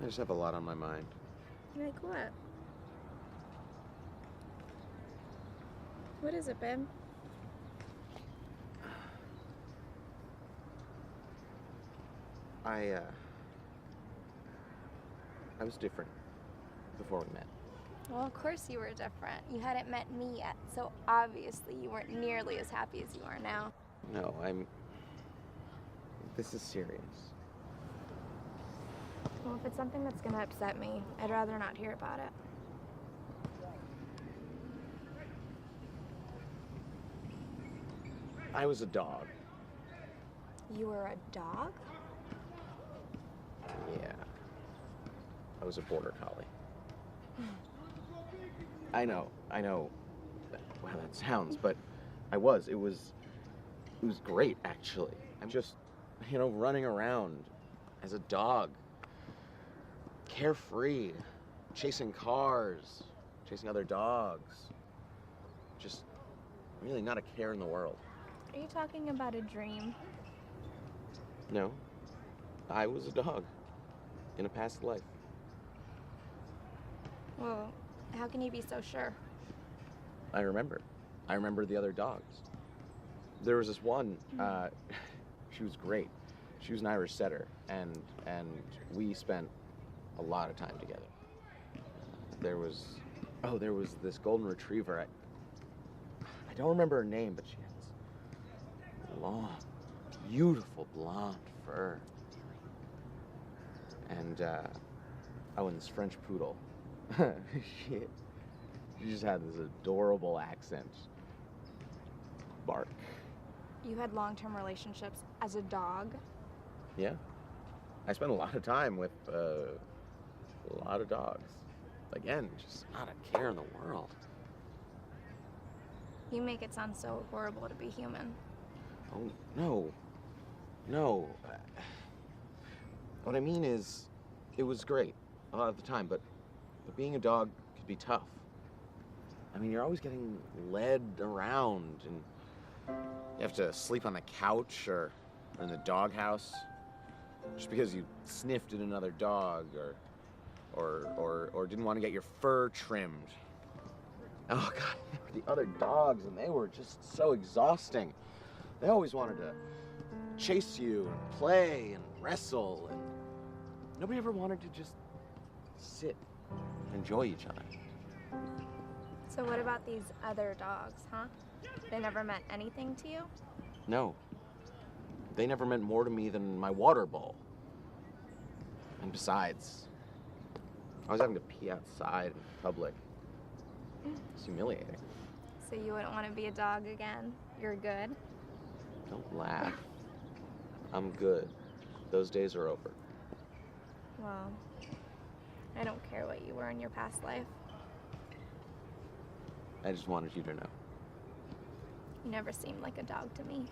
I just have a lot on my mind. Like what? What is it, babe? I was different before we met. Well, of course you were different. You hadn't met me yet, so obviously you weren't nearly as happy as you are now. No, this is serious. Well, if it's something that's gonna upset me, I'd rather not hear about it. I was a dog. You were a dog? Yeah. I was a border collie. I know. Wow, that sounds, but I was. It was great, actually. I'm just, running around as a dog. Carefree. Chasing cars. Chasing other dogs. Just really not a care in the world. Are you talking about a dream? No. I was a dog. In a past life. Well, how can you be so sure? I remember. I remember the other dogs. There was this one, she was great. She was an Irish setter, and we spent a lot of time together. There was this golden retriever. I don't remember her name, but she had this long, beautiful blonde fur. And, and this French poodle. She just had this adorable accent. Bark. You had long-term relationships as a dog? Yeah. I spent a lot of time with a lot of dogs. Again, just not a care in the world. You make it sound so horrible to be human. Oh, no. No. What I mean is, it was great a lot of the time, but being a dog could be tough. I mean, you're always getting led around, and you have to sleep on the couch or in the doghouse just because you sniffed at another dog or didn't want to get your fur trimmed. Oh God, the other dogs, and they were just so exhausting. They always wanted to chase you and play and wrestle, and nobody ever wanted to just sit and enjoy each other. So what about these other dogs, huh? They never meant anything to you? No. They never meant more to me than my water bowl. And besides, I was having to pee outside in public. It's humiliating. So you wouldn't want to be a dog again? You're good? Don't laugh. I'm good. Those days are over. Well, I don't care what you were in your past life. I just wanted you to know. You never seemed like a dog to me.